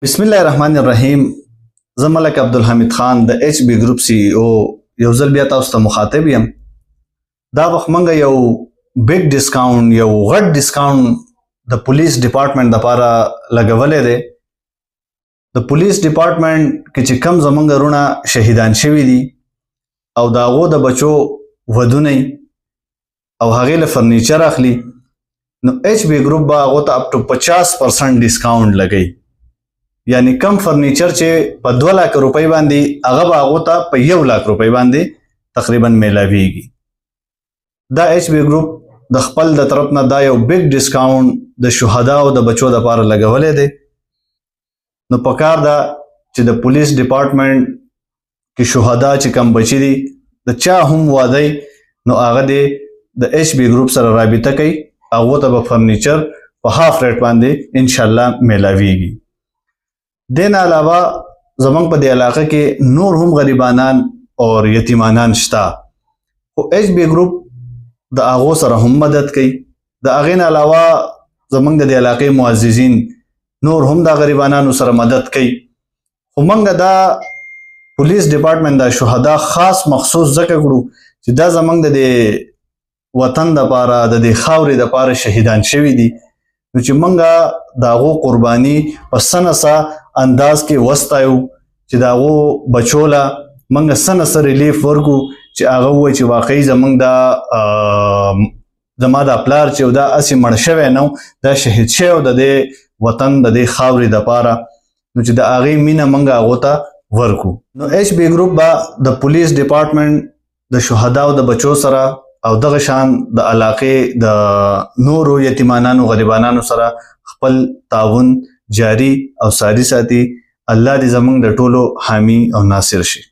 بسم الله الرحمن الرحیم. زه ملک عبدالحمید خان د ایچ بی ګروپ سی او یو ځل بیا تاسو ته مخاطب یم. دا وخت موږ یو بیگ ډسکاونټ یو غټ ډسکاونټ د پولیس ډپارټمنټ دپاره لګولی دی. د پولیس ډپارټمنټ کې چې کم زموږ وروڼه شهیدان شوي دي او د هغو د بچو ودونه او هغې له فرنیچر اخلي، نو ایچ بی ګروپ به هغو ته اپ ټو 50% ډسکاونټ لګوي. یعنی کم فرنیچر چې په 2 لک روپۍ باندې هغه به هغو ته په 1 لک روپۍ باندې تقریبا میلاویږي. دا ایچ بی ګروپ د خپل د طرف نه دا یو بیگ ډسکاونټ د شهداو د بچو دپاره لګولی دی. نو پکار ده چې د پولیس ډپارټمنټ کې شهدا چې کم بچي دي د چا هم واده نو هغه د ایچ بی ګروپ سره رابطه کوي، هغو ته به فرنیچر په هاف ریټ باندې انشاءالله میلاویږي. دین علاوه زمونږ په دې علاقه کې نور هم غریبانان او یتیمانان شته، خو ایچ بی ګروپ د هغو سره هم مدد کوي. د هغې نه علاوه زمونږ د دې علاقې معززین نور هم د غریبانانو سره مدد کوي. خو موږ دا پولیس ډپارټمنټ دا شهدا خاص مخصوص ځکه کړو چې دا زمونږ د دې وطن دپاره د دې خاورې دپاره شهیدان شوي دي، نو چې موږ د هغو قرباني په څه نه څه انداز کې وستایو چې د هغو بچو له موږ څه نه څه ریلیف ورکړو چې هغه ووایي چې واقعي زموږ دا زما دا پلار چې دا هسې مړ شوی نه دا شهید شوی د دې وطن د دې خاورې دپاره، نو چې د هغې مینه موږ هغو ته ورکړو. نو ایچ بی ګروپ به د پولیس ډپارټمنټ د شهداو د بچو سره او دغه شان د علاقې د نورو یتیمانانو غریبانانو سره خپل تعاون جاری او ساری ساتي. الله دې زموږ د ټولو حامی او ناصر شي.